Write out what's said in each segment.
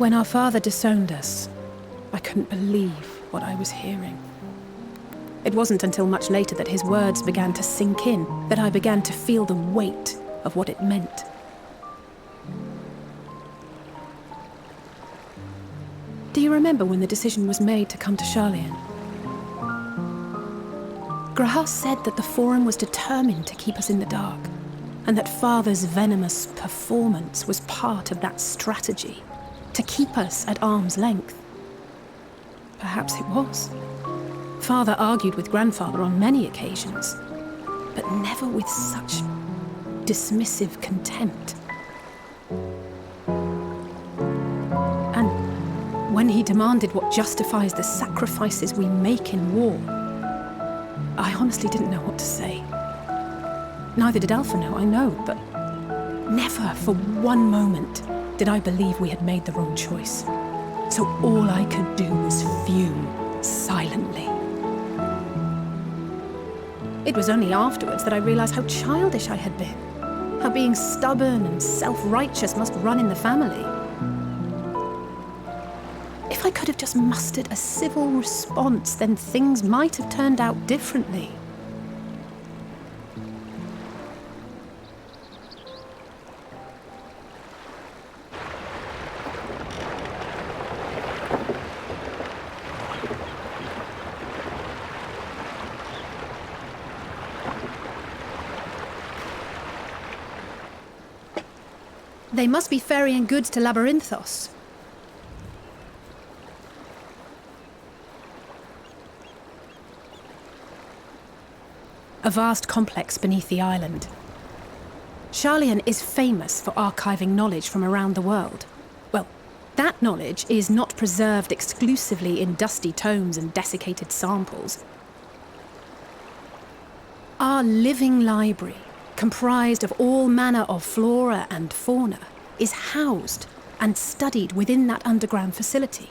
When our father disowned us, I couldn't believe what I was hearing. It wasn't until much later that his words began to sink in, that I began to feel the weight of what it meant. Do you remember when the decision was made to come to Charlian? Grahas said that the Forum was determined to keep us in the dark, and that Father's venomous performance was part of that strategy, to keep us at arm's length. Perhaps it was. Father argued with Grandfather on many occasions, but never with such dismissive contempt. And when he demanded what justifies the sacrifices we make in war, I honestly didn't know what to say. Neither did Alpha know, I know, but never for one moment did I believe we had made the wrong choice. So all I could do was fume silently. It was only afterwards that I realized how childish I had been, how being stubborn and self-righteous must run in the family. If I could have just mustered a civil response, then things might have turned out differently. They must be ferrying goods to Labyrinthos. A vast complex beneath the island. Charlian is famous for archiving knowledge from around the world. Well, that knowledge is not preserved exclusively in dusty tomes and desiccated samples. Our living library, comprised of all manner of flora and fauna, is housed and studied within that underground facility.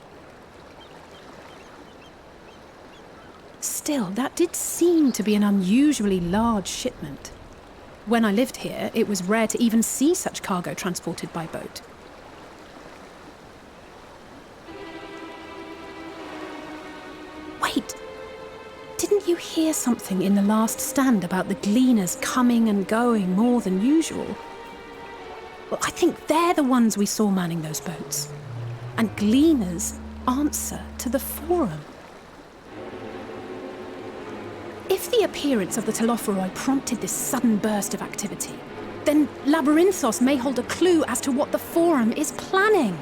Still, that did seem to be an unusually large shipment. When I lived here, it was rare to even see such cargo transported by boat. Wait! Didn't you hear something in the last stand about the gleaners coming and going more than usual? Well, I think they're the ones we saw manning those boats. And gleaners answer to the Forum. If the appearance of the Telophoroi prompted this sudden burst of activity, then Labyrinthos may hold a clue as to what the Forum is planning.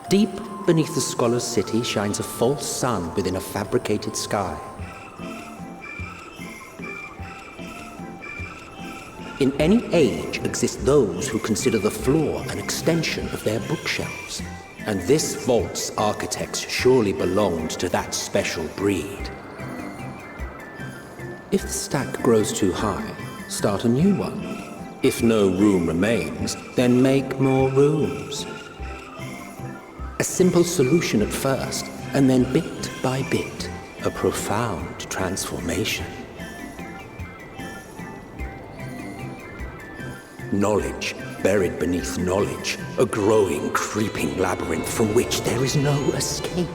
Deep beneath the scholar's city shines a false sun within a fabricated sky. In any age exist those who consider the floor an extension of their bookshelves, and this vault's architects surely belonged to that special breed. If the stack grows too high, start a new one. If no room remains, then make more rooms. A simple solution at first, and then bit by bit, a profound transformation. Knowledge buried beneath knowledge, a growing, creeping labyrinth from which there is no escape.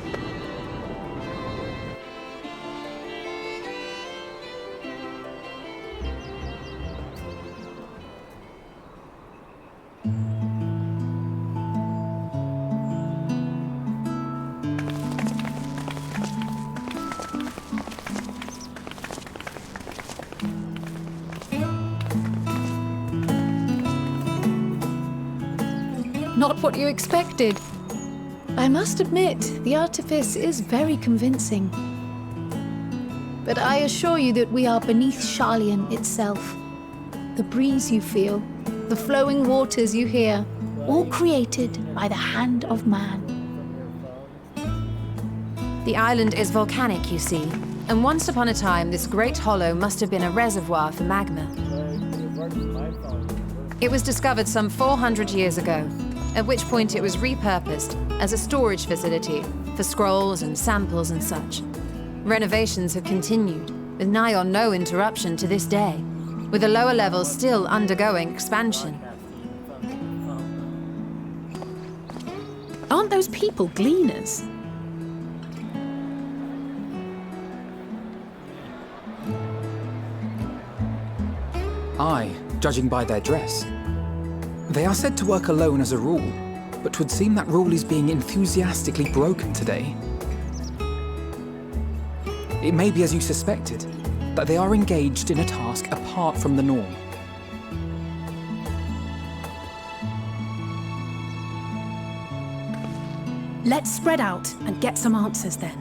Not what you expected. I must admit, the artifice is very convincing. But I assure you that we are beneath Sharlayan itself. The breeze you feel, the flowing waters you hear, all created by the hand of man. The island is volcanic, you see, and once upon a time this great hollow must have been a reservoir for magma. It was discovered some 400 years ago, at which point it was repurposed as a storage facility for scrolls and samples and such. Renovations have continued, with nigh on no interruption to this day, with the lower levels still undergoing expansion. Aren't those people gleaners? Aye, judging by their dress. They are said to work alone as a rule, but 'twould seem that rule is being enthusiastically broken today. It may be as you suspected, that they are engaged in a task apart from the norm. Let's spread out and get some answers then.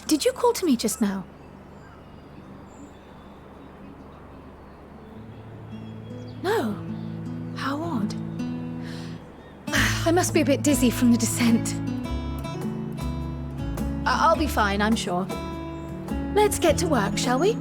Did you call to me just now? No. How odd. I must be a bit dizzy from the descent. I'll be fine, I'm sure. Let's get to work, shall we?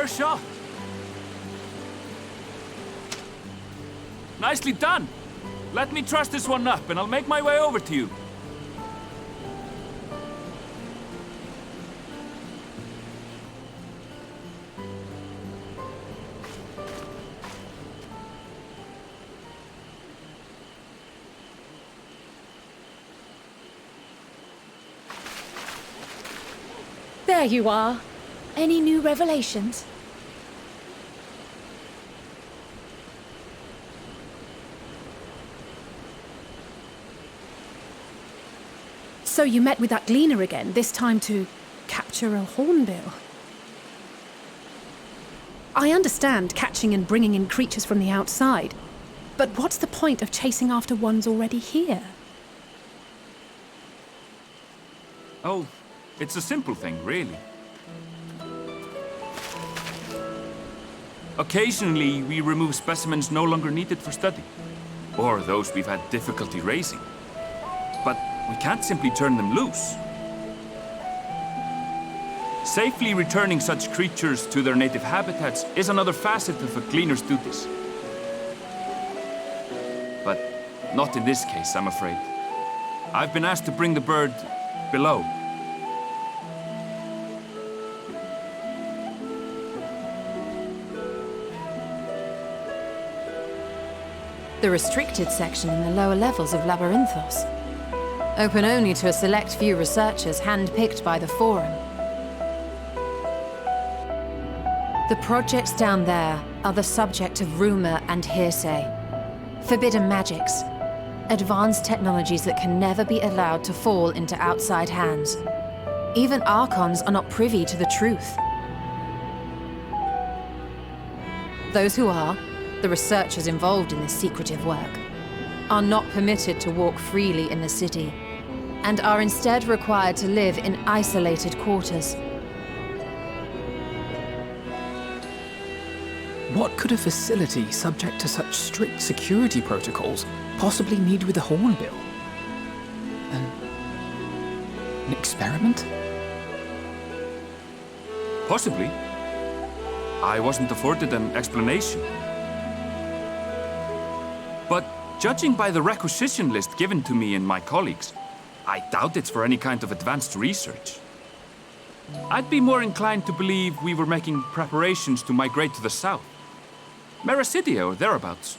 first shot. Nicely done. Let me truss this one up and I'll make my way over to you. There you are. Any new revelations? So you met with that gleaner again, this time to capture a hornbill. I understand catching and bringing in creatures from the outside, but what's the point of chasing after ones already here? Oh, it's a simple thing, really. Occasionally, we remove specimens no longer needed for study, or those we've had difficulty raising. But we can't simply turn them loose. Safely returning such creatures to their native habitats is another facet of a gleaner's duties. But not in this case, I'm afraid. I've been asked to bring the bird below. The restricted section in the lower levels of Labyrinthos. Open only to a select few researchers handpicked by the Forum. The projects down there are the subject of rumor and hearsay. Forbidden magics. Advanced technologies that can never be allowed to fall into outside hands. Even Archons are not privy to the truth. Those who are, the researchers involved in this secretive work, are not permitted to walk freely in the city, and are instead required to live in isolated quarters. What could a facility subject to such strict security protocols possibly need with a hornbill? An experiment? Possibly. I wasn't afforded an explanation. But judging by the requisition list given to me and my colleagues, I doubt it's for any kind of advanced research. I'd be more inclined to believe we were making preparations to migrate to the south. Mericidia or thereabouts.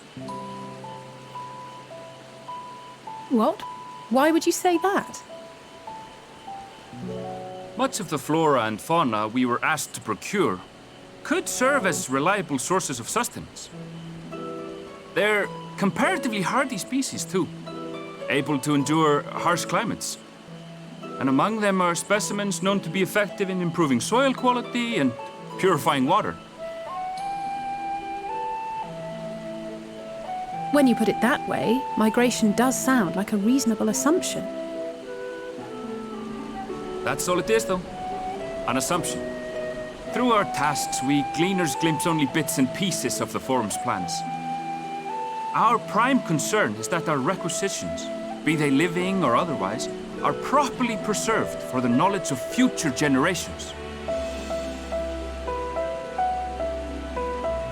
What? Why would you say that? Much of the flora and fauna we were asked to procure could serve as reliable sources of sustenance. They're comparatively hardy species, too, able to endure harsh climates. And among them are specimens known to be effective in improving soil quality and purifying water. When you put it that way, migration does sound like a reasonable assumption. That's all it is, though. An assumption. Through our tasks, we gleaners glimpse only bits and pieces of the Forum's plans. Our prime concern is that our requisitions, be they living or otherwise, are properly preserved for the knowledge of future generations.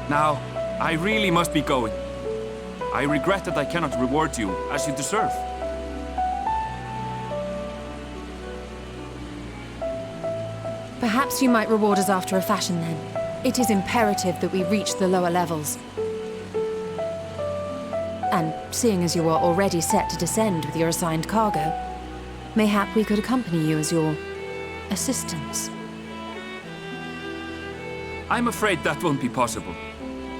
Now, I really must be going. I regret that I cannot reward you as you deserve. Perhaps you might reward us after a fashion then. It is imperative that we reach the lower levels. And seeing as you are already set to descend with your assigned cargo, mayhap we could accompany you as your assistants. I'm afraid that won't be possible.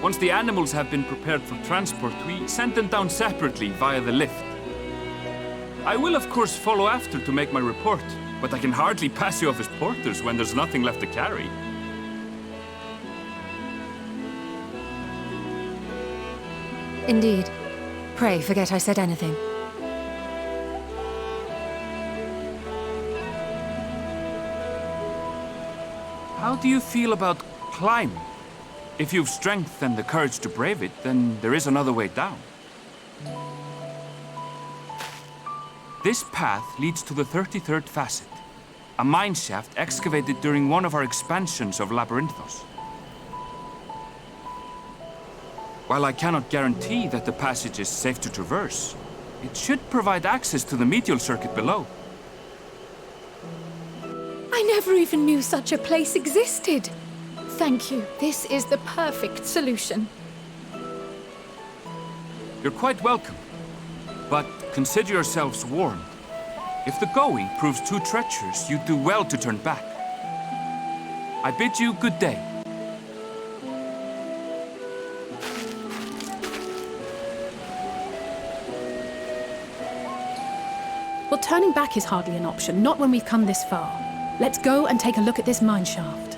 Once the animals have been prepared for transport, we send them down separately via the lift. I will, of course, follow after to make my report, but I can hardly pass you off as porters when there's nothing left to carry. Indeed. Pray forget I said anything. How do you feel about climbing? If you've strength and the courage to brave it, then there is another way down. This path leads to the 33rd facet, a mine shaft excavated during one of our expansions of Labyrinthos. While I cannot guarantee that the passage is safe to traverse, it should provide access to the medial circuit below. I never even knew such a place existed. Thank you. This is the perfect solution. You're quite welcome. But consider yourselves warned. If the going proves too treacherous, you do well to turn back. I bid you good day. Well, turning back is hardly an option, not when we've come this far. Let's go and take a look at this mine shaft.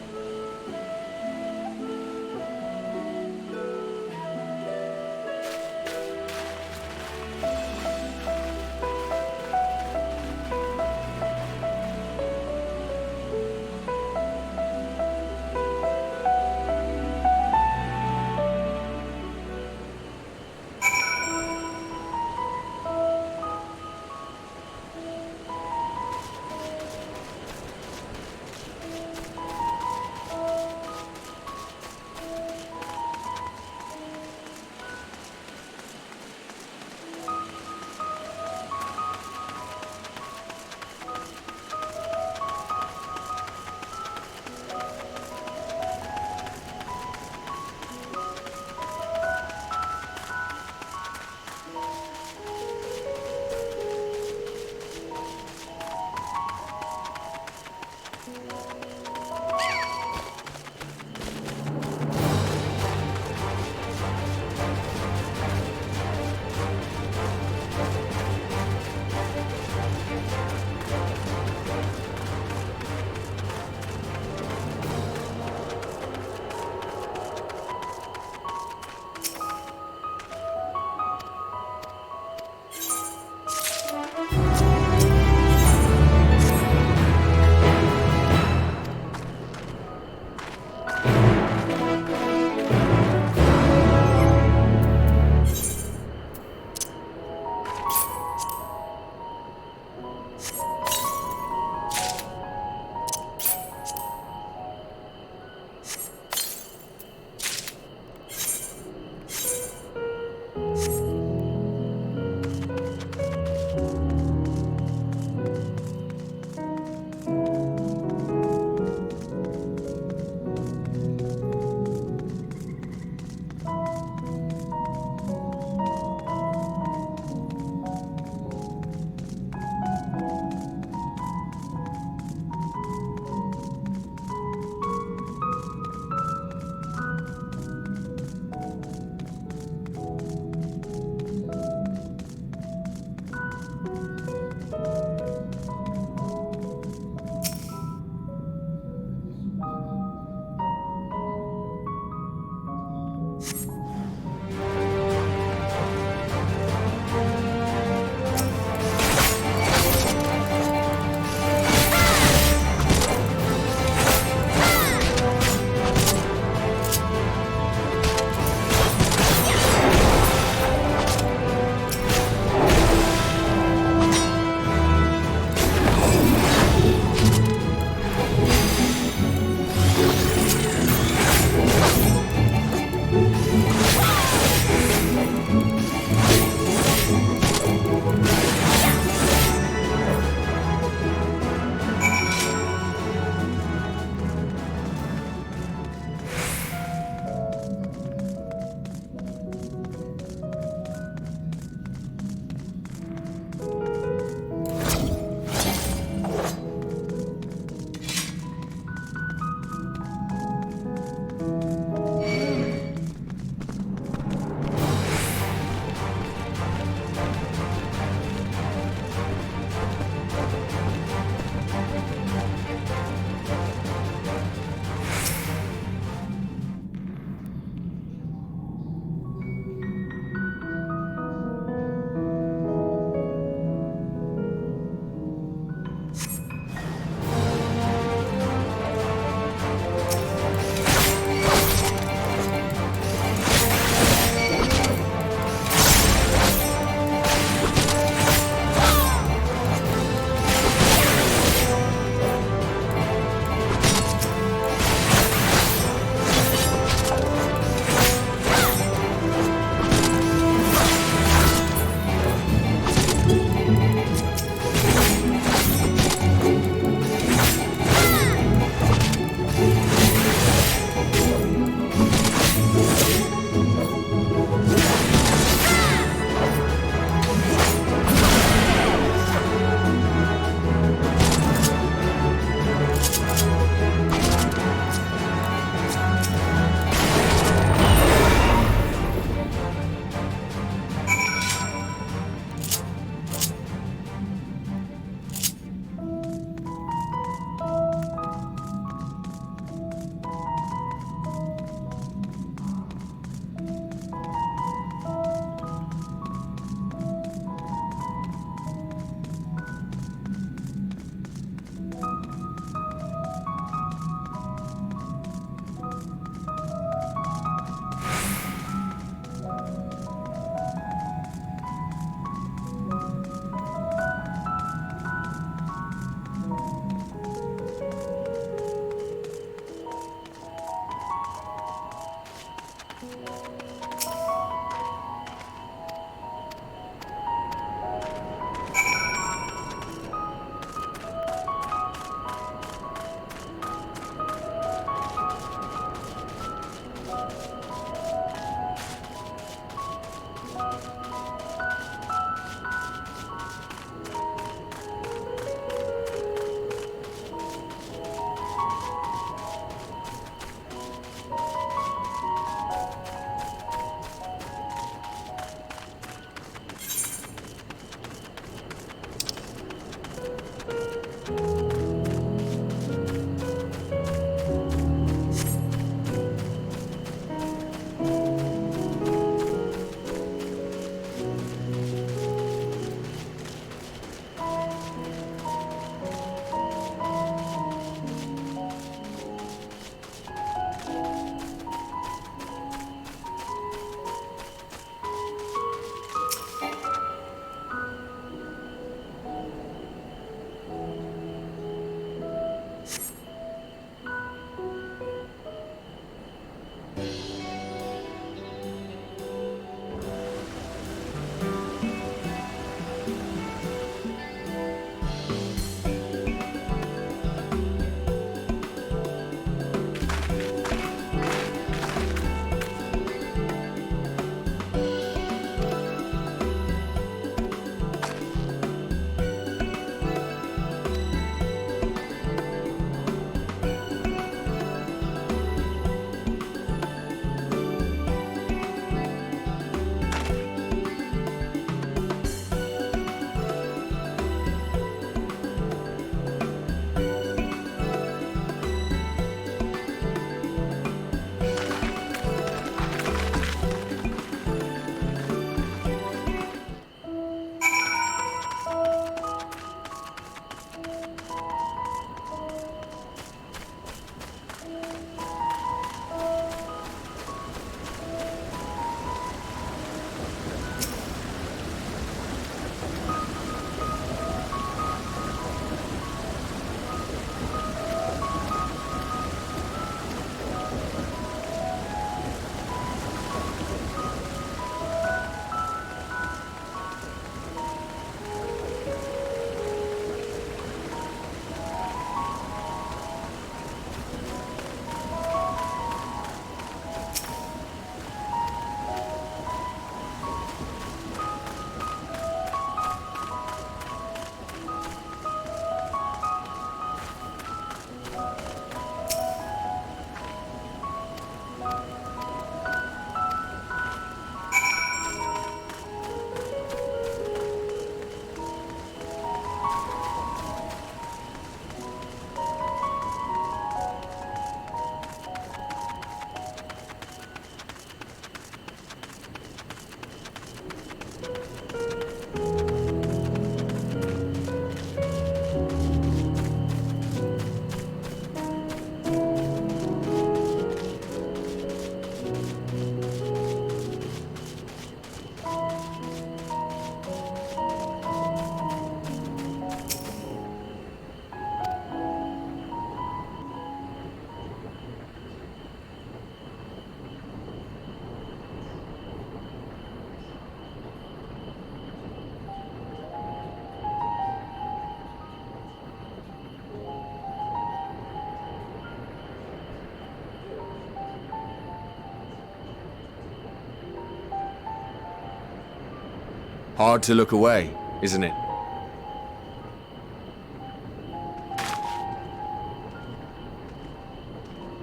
Hard to look away, isn't it?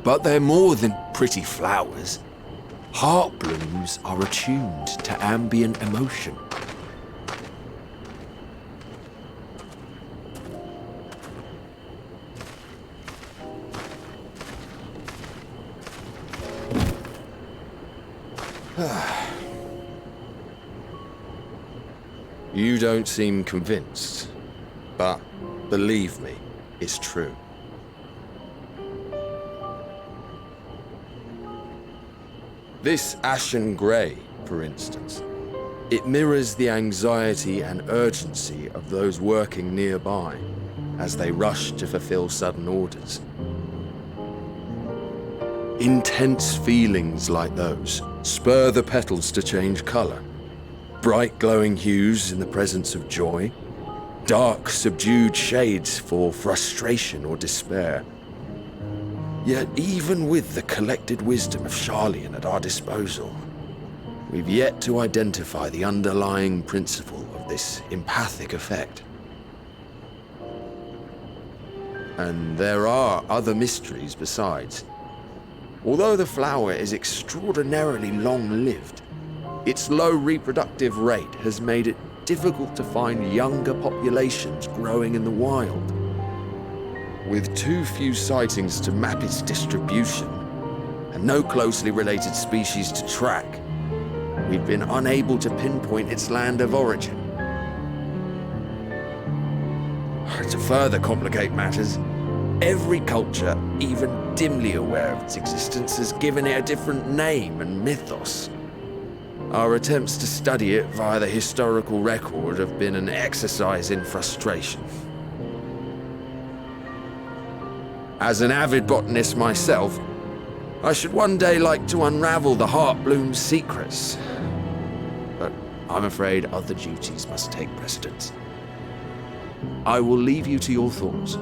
But they're more than pretty flowers. Heart blooms are attuned to ambient emotion. You don't seem convinced, but believe me, it's true. This ashen grey, for instance, it mirrors the anxiety and urgency of those working nearby as they rush to fulfill sudden orders. Intense feelings like those spur the petals to change colour. Bright glowing hues in the presence of joy, dark subdued shades for frustration or despair. Yet even with the collected wisdom of Charlian at our disposal, we've yet to identify the underlying principle of this empathic effect. And there are other mysteries besides. Although the flower is extraordinarily long-lived, its low reproductive rate has made it difficult to find younger populations growing in the wild. With too few sightings to map its distribution, and no closely related species to track, we've been unable to pinpoint its land of origin. To further complicate matters, every culture, even dimly aware of its existence, has given it a different name and mythos. Our attempts to study it via the historical record have been an exercise in frustration. As an avid botanist myself, I should one day like to unravel the Heartbloom's secrets. But I'm afraid other duties must take precedence. I will leave you to your thoughts.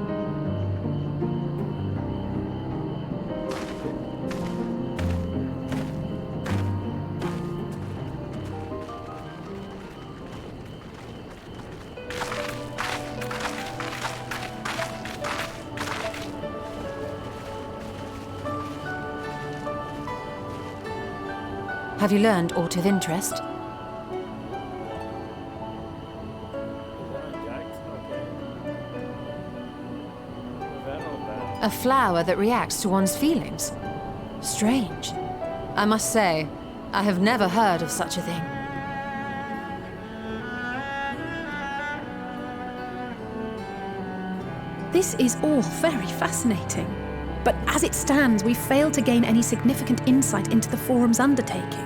Have you learned aught of interest? A flower that reacts to one's feelings. Strange. I must say, I have never heard of such a thing. This is all very fascinating. But as it stands, we've failed to gain any significant insight into the Forum's undertaking.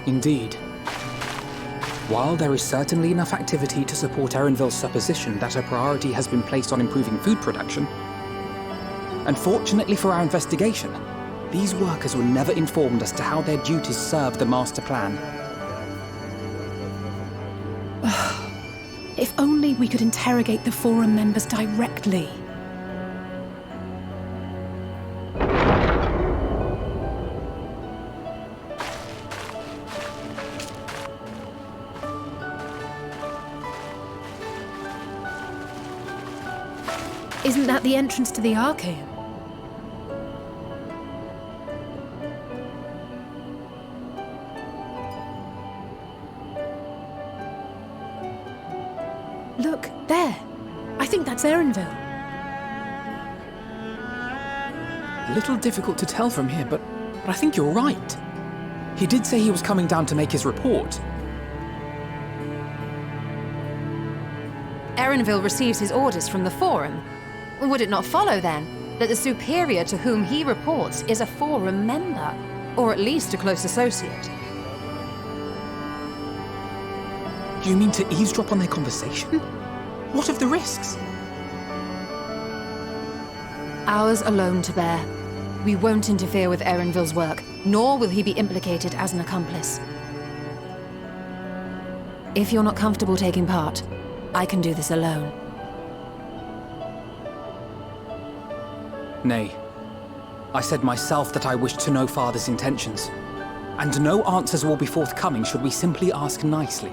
Indeed. While there is certainly enough activity to support Erenville's supposition that a priority has been placed on improving food production, unfortunately for our investigation, these workers were never informed as to how their duties serve the master plan. If only we could interrogate the Forum members directly. Isn't that the entrance to the Archaeum? Look, there. I think that's Erenville. A little difficult to tell from here, but I think you're right. He did say he was coming down to make his report. Erenville receives his orders from the Forum. Would it not follow, then, that the superior to whom he reports is a Forum member, or at least a close associate? You mean to eavesdrop on their conversation? What of the risks? Ours alone to bear. We won't interfere with Erenville's work, nor will he be implicated as an accomplice. If you're not comfortable taking part, I can do this alone. Nay. I said myself that I wished to know Father's intentions. And no answers will be forthcoming should we simply ask nicely.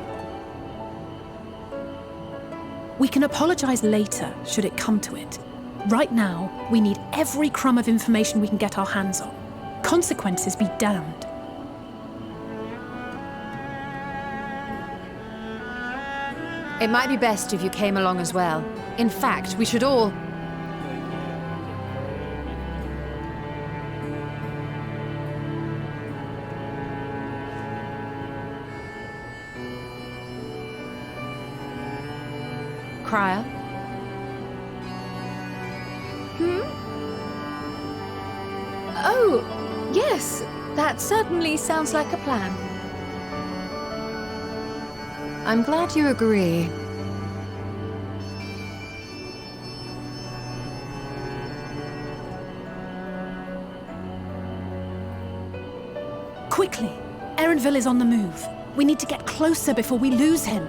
We can apologize later, should it come to it. Right now, we need every crumb of information we can get our hands on. Consequences be damned. It might be best if you came along as well. In fact, we should all... Crier? Oh, yes. That certainly sounds like a plan. I'm glad you agree. Quickly! Erenville is on the move. We need to get closer before we lose him.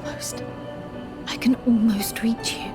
Almost. I can almost reach you.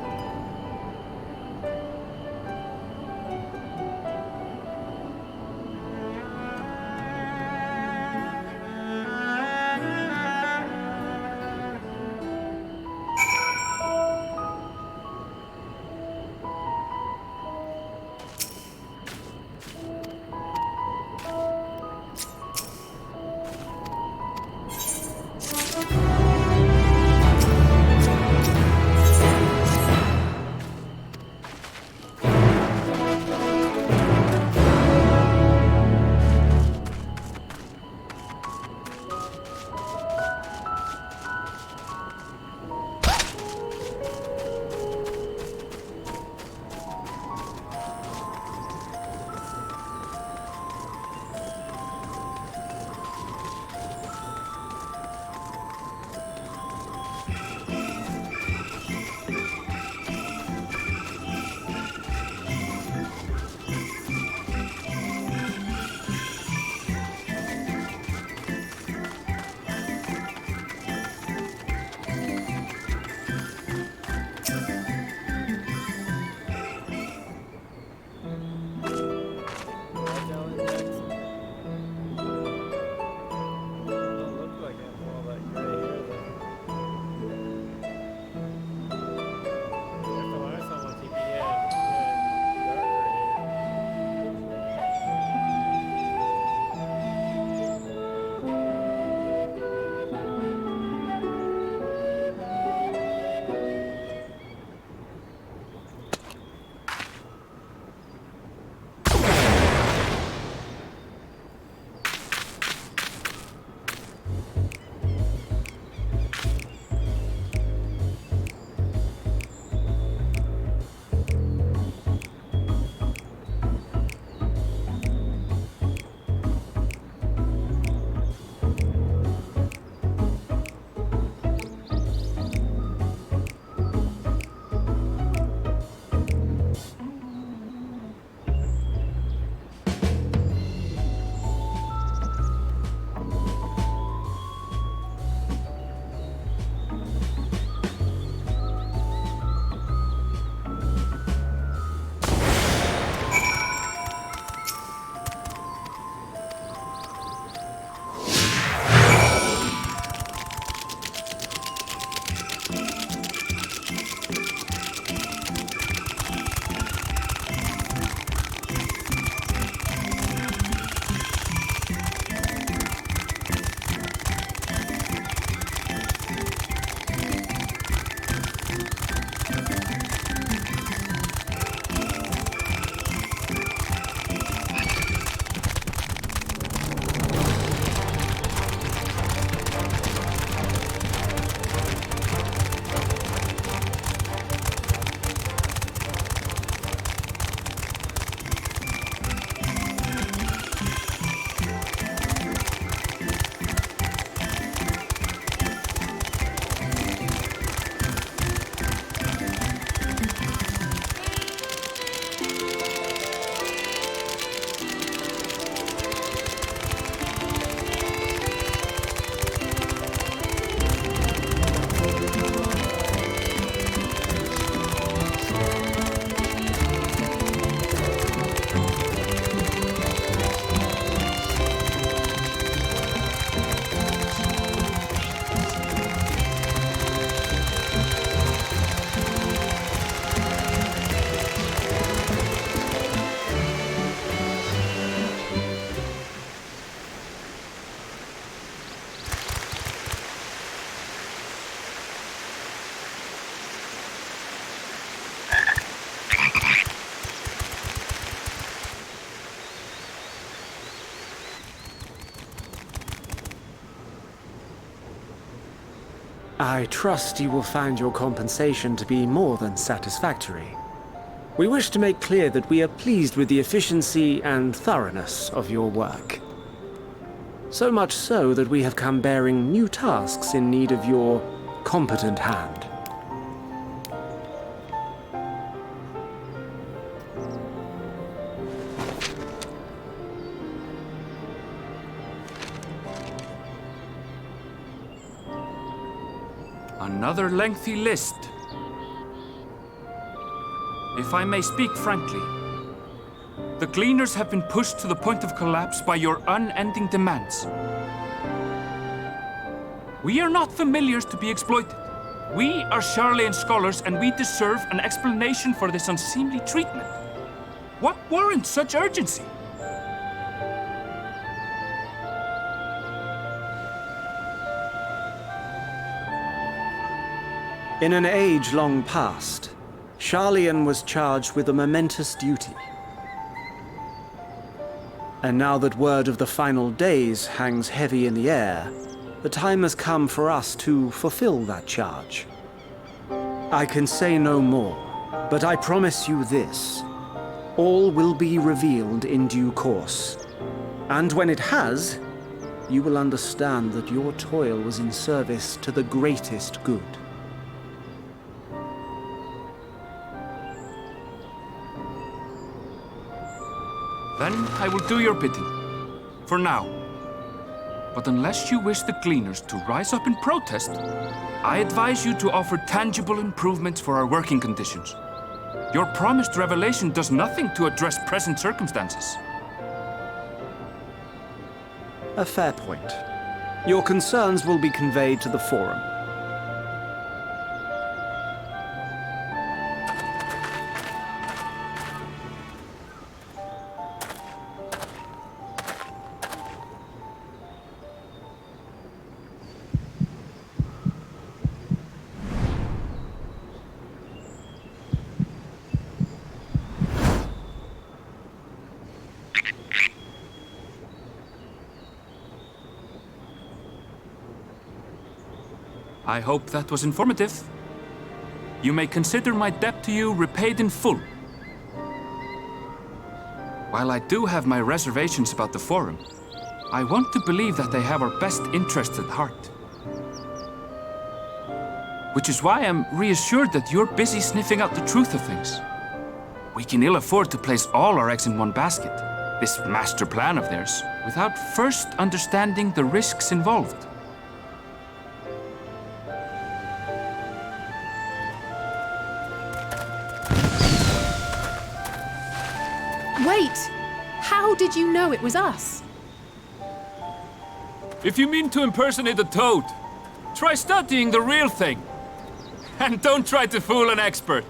I trust you will find your compensation to be more than satisfactory. We wish to make clear that we are pleased with the efficiency and thoroughness of your work. So much so that we have come bearing new tasks in need of your competent hand. Another lengthy list. If I may speak frankly, the Gleaners have been pushed to the point of collapse by your unending demands. We are not familiars to be exploited. We are Charlean scholars, and we deserve an explanation for this unseemly treatment. What warrants such urgency? In an age long past, Charlean was charged with a momentous duty. And now that word of the final days hangs heavy in the air, the time has come for us to fulfill that charge. I can say no more, but I promise you this. All will be revealed in due course. And when it has, you will understand that your toil was in service to the greatest good. Then I will do your bidding. For now. But unless you wish the Gleaners to rise up in protest, I advise you to offer tangible improvements for our working conditions. Your promised revelation does nothing to address present circumstances. A fair point. Your concerns will be conveyed to the Forum. I hope that was informative. You may consider my debt to you repaid in full. While I do have my reservations about the Forum, I want to believe that they have our best interests at heart. Which is why I'm reassured that you're busy sniffing out the truth of things. We can ill afford to place all our eggs in one basket, this master plan of theirs, without first understanding the risks involved. Wait! How did you know it was us? If you mean to impersonate a toad, try studying the real thing. And don't try to fool an expert.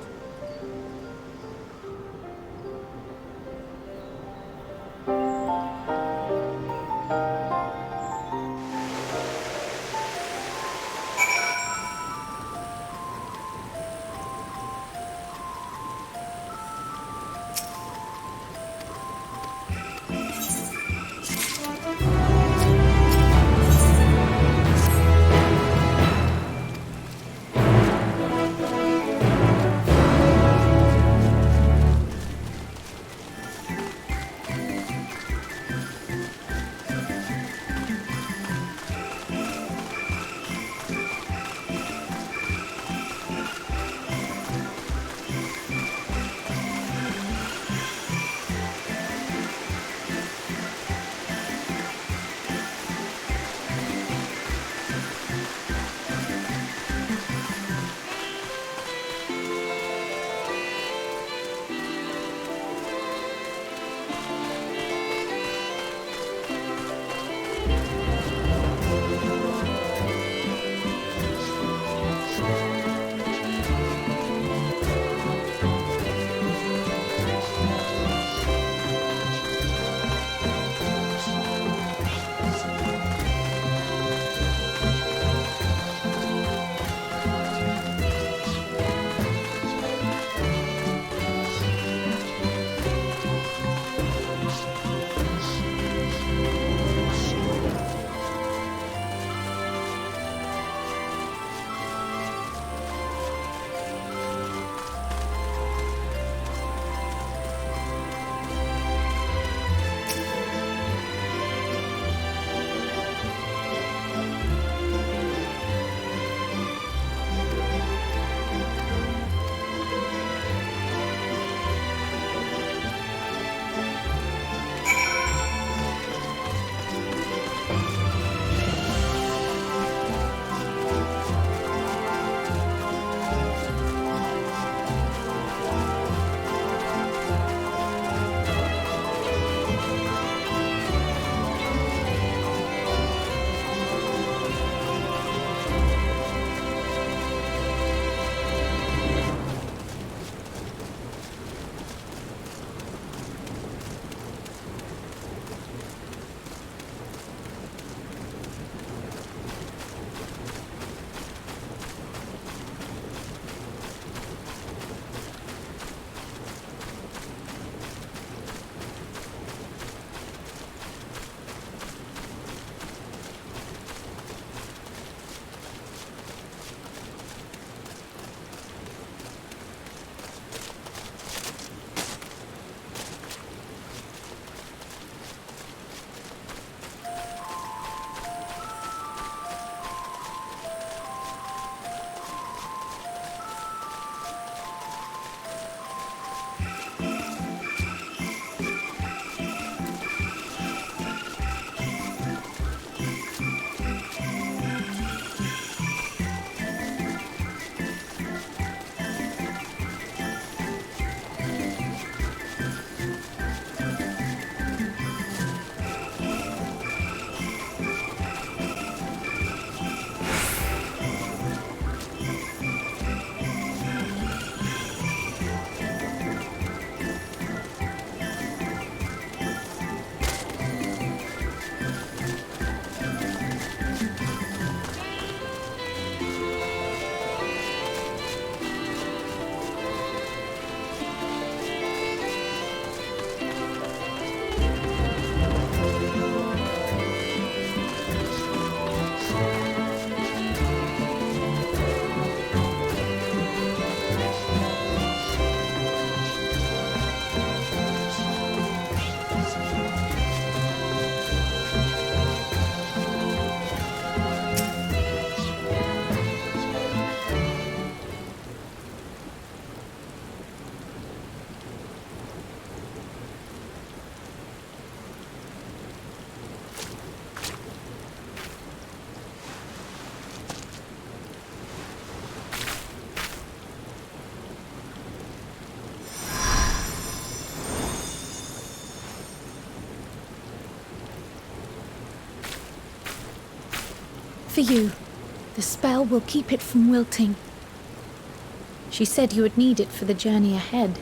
for you. The spell will keep it from wilting. She said you would need it for the journey ahead.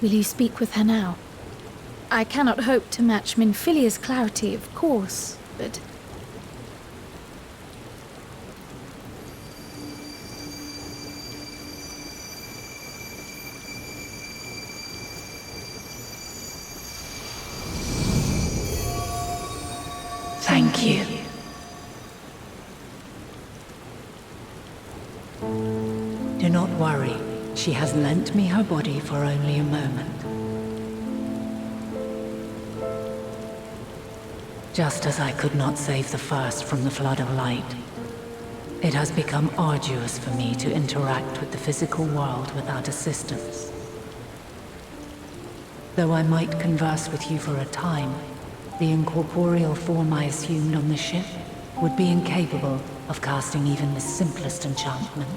Will you speak with her now? I cannot hope to match Minfilia's clarity, of course, but... Thank you. Do not worry. She has lent me her body for only a moment. Just as I could not save the first from the flood of light, it has become arduous for me to interact with the physical world without assistance. Though I might converse with you for a time, the incorporeal form I assumed on the ship would be incapable of casting even the simplest enchantment.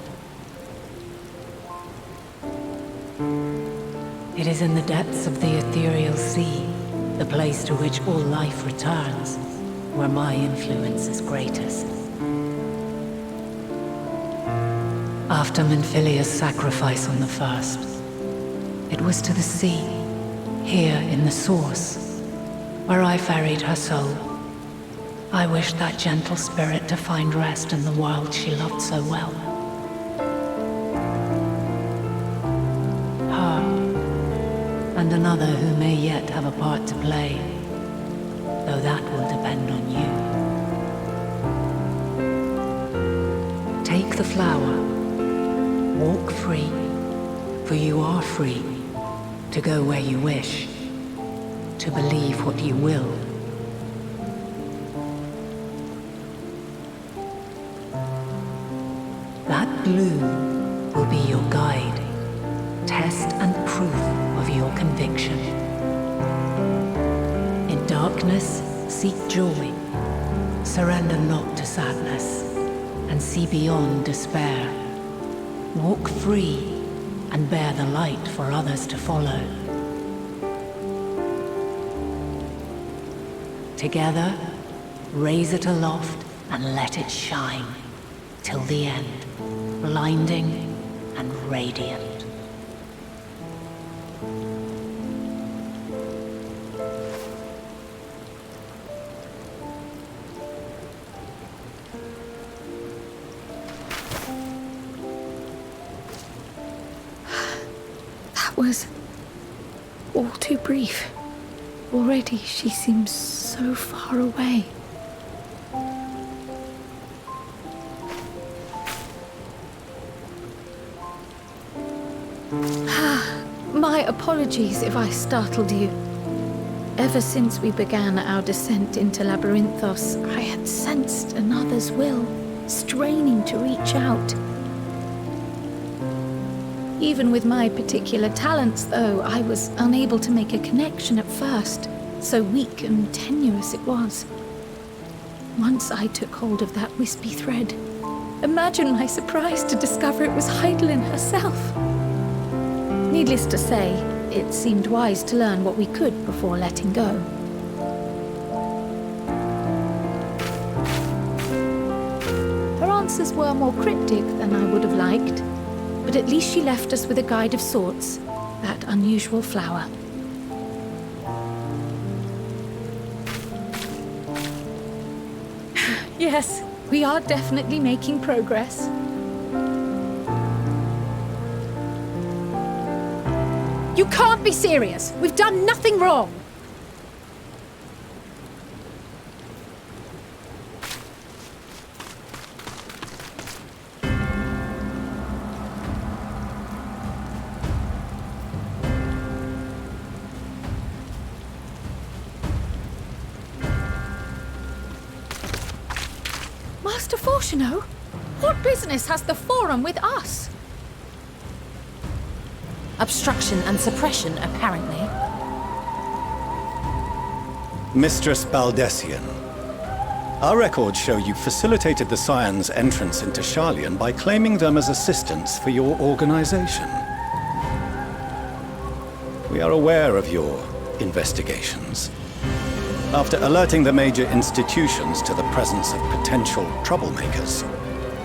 It is in the depths of the ethereal sea, the place to which all life returns, where my influence is greatest. After Minfilia's sacrifice on the first, it was to the sea, here in the source, where I ferried her soul. I wished that gentle spirit to find rest in the world she loved so well. Her, and another who may yet have a part to play, though that will depend on you. Take the flower, walk free, for you are free to go where you wish, to believe what you will. That bloom will be your guide, test and proof of your conviction. In darkness, seek joy, surrender not to sadness, and see beyond despair. Walk free and bear the light for others to follow. Together, raise it aloft and let it shine, till the end, blinding and radiant. That was all too brief. Already she seems so far away. My apologies if I startled you. Ever since we began our descent into Labyrinthos, I had sensed another's will, straining to reach out. Even with my particular talents, though, I was unable to make a connection at first, so weak and tenuous it was. Once I took hold of that wispy thread. Imagine my surprise to discover it was Heidelin herself. Needless to say, it seemed wise to learn what we could before letting go. Her answers were more cryptic than I would have liked. But at least she left us with a guide of sorts, that unusual flower. Yes, we are definitely making progress. You can't be serious! We've done nothing wrong! Master Fortuno, what business has the Forum with us? Obstruction and suppression, apparently. Mistress Baldessian, our records show you facilitated the Scions' entrance into Sharlayan by claiming them as assistants for your organization. We are aware of your investigations. After alerting the major institutions to the presence of potential troublemakers,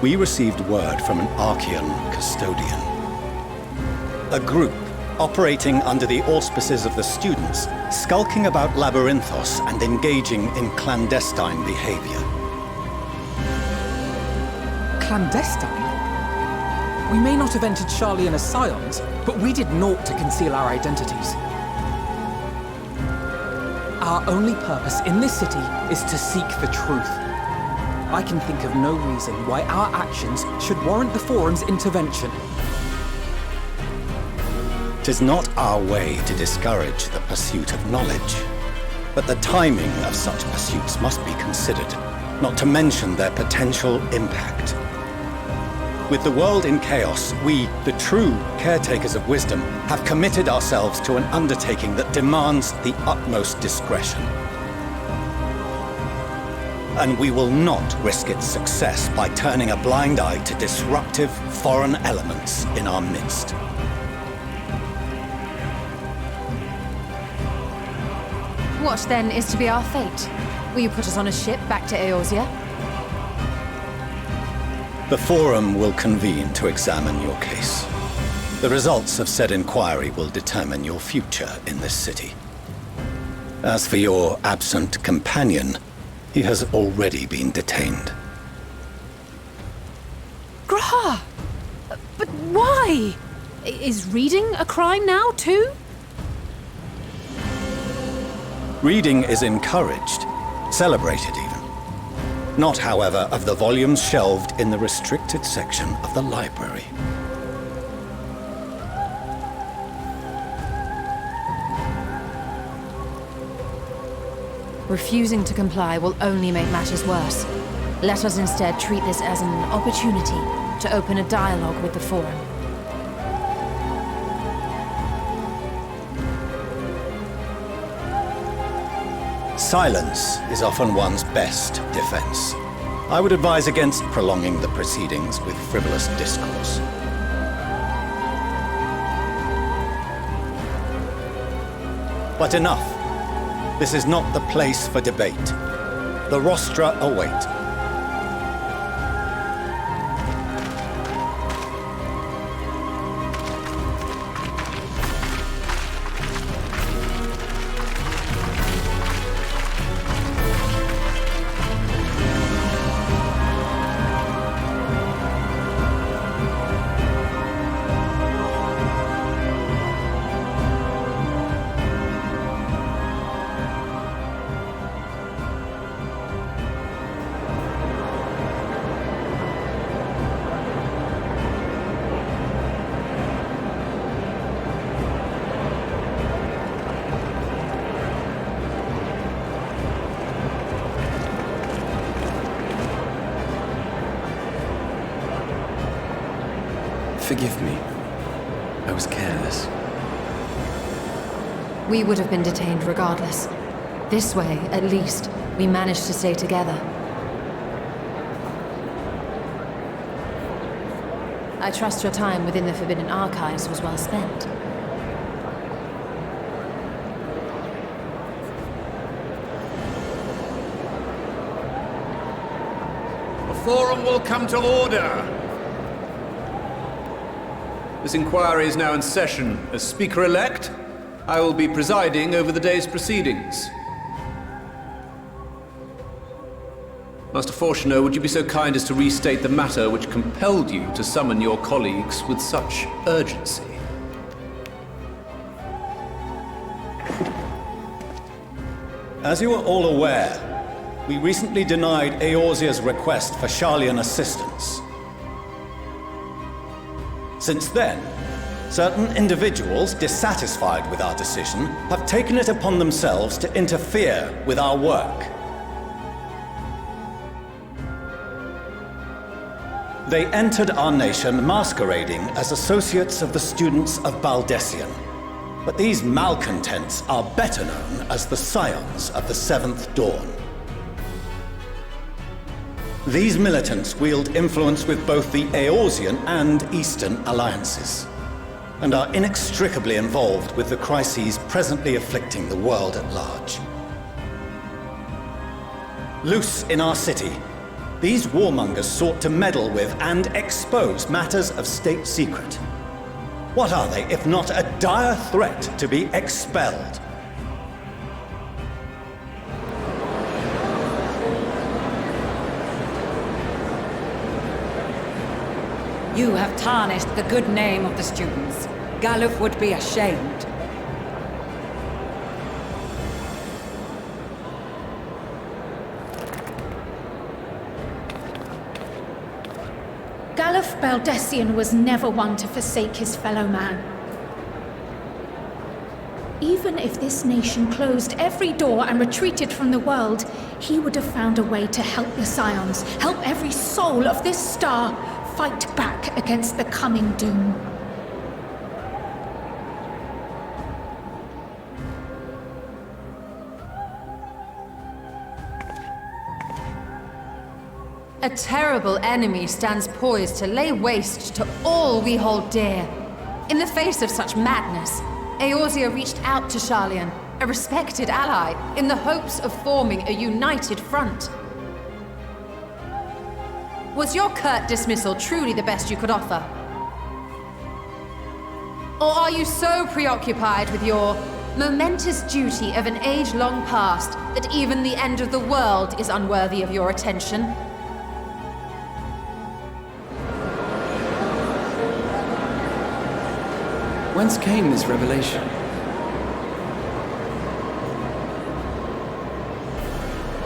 we received word from an Archean custodian. A group operating under the auspices of the students, skulking about Labyrinthos and engaging in clandestine behavior. Clandestine? We may not have entered Charlian as scions, but we did naught to conceal our identities. Our only purpose in this city is to seek the truth. I can think of no reason why our actions should warrant the Forum's intervention. 'Tis not our way to discourage the pursuit of knowledge, but the timing of such pursuits must be considered, not to mention their potential impact. With the world in chaos, we, the true caretakers of wisdom, have committed ourselves to an undertaking that demands the utmost discretion. And we will not risk its success by turning a blind eye to disruptive foreign elements in our midst. What, then, is to be our fate? Will you put us on a ship back to Eorzea? The Forum will convene to examine your case. The results of said inquiry will determine your future in this city. As for your absent companion, he has already been detained. Graha! But why? Is reading a crime now, too? Reading is encouraged, celebrated even. Not, however, of the volumes shelved in the restricted section of the library. Refusing to comply will only make matters worse. Let us instead treat this as an opportunity to open a dialogue with the Forum. Silence is often one's best defense. I would advise against prolonging the proceedings with frivolous discourse. But enough. This is not the place for debate. The rostra await. Forgive me. I was careless. We would have been detained regardless. This way, at least, we managed to stay together. I trust your time within the Forbidden Archives was well spent. The Forum will come to order. This inquiry is now in session. As Speaker-elect, I will be presiding over the day's proceedings. Master Fortuner, would you be so kind as to restate the matter which compelled you to summon your colleagues with such urgency? As you are all aware, we recently denied Eorzea's request for Charlian assistance. Since then, certain individuals dissatisfied with our decision have taken it upon themselves to interfere with our work. They entered our nation masquerading as associates of the students of Baldessian. But these malcontents are better known as the Scions of the Seventh Dawn. These militants wield influence with both the Eorzean and Eastern alliances. and are inextricably involved with the crises presently afflicting the world at large. Loose in our city, these warmongers sought to meddle with and expose matters of state secret. What are they, if not a dire threat to be expelled? You have tarnished the good name of the students. Galuf would be ashamed. Galuf Baldessian was never one to forsake his fellow man. Even if this nation closed every door and retreated from the world, he would have found a way to help the Scions, help every soul of this star fight back against the coming doom. A terrible enemy stands poised to lay waste to all we hold dear. In the face of such madness, Eorzea reached out to Sharlayan, a respected ally, in the hopes of forming a united front. Was your curt dismissal truly the best you could offer? Or are you so preoccupied with your momentous duty of an age-long past that even the end of the world is unworthy of your attention? Whence came this revelation?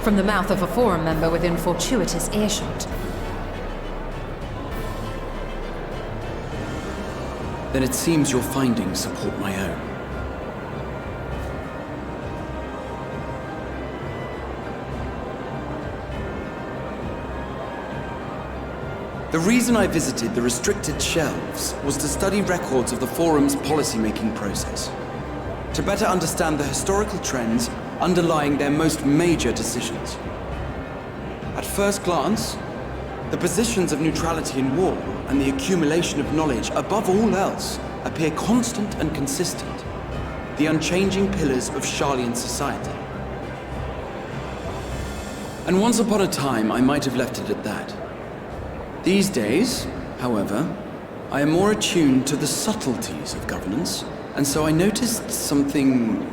From the mouth of a Forum member within fortuitous earshot. Then it seems your findings support my own. The reason I visited the restricted shelves was to study records of the Forum's policy-making process, to better understand the historical trends underlying their most major decisions. At first glance, the positions of neutrality in war and the accumulation of knowledge above all else appear constant and consistent, the unchanging pillars of Sharlayan society. And once upon a time, I might have left it at that. These days, however, I am more attuned to the subtleties of governance, and so I noticed something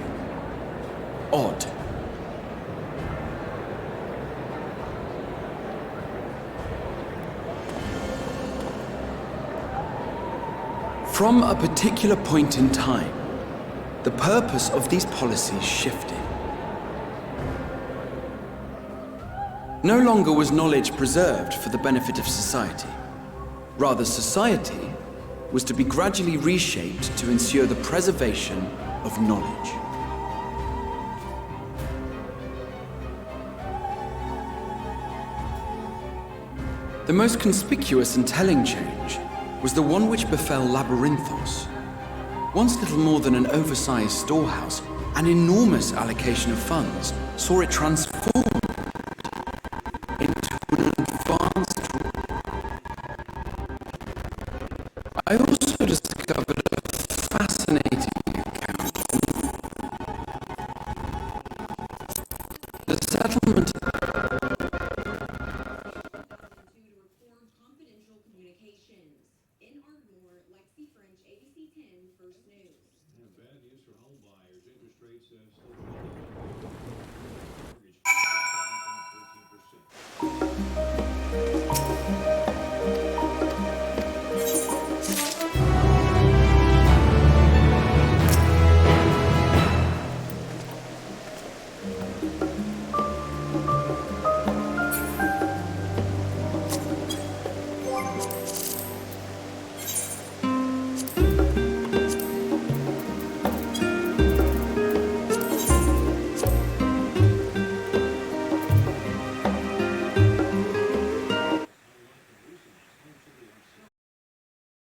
odd. From a particular point in time, the purpose of these policies shifted. No longer was knowledge preserved for the benefit of society. Rather, society was to be gradually reshaped to ensure the preservation of knowledge. The most conspicuous and telling change was the one which befell Labyrinthos. Once little more than an oversized storehouse, an enormous allocation of funds saw it transformed into an advanced room. I also discovered a fascinating account. The settlement Bad news for home buyers. Interest rates have still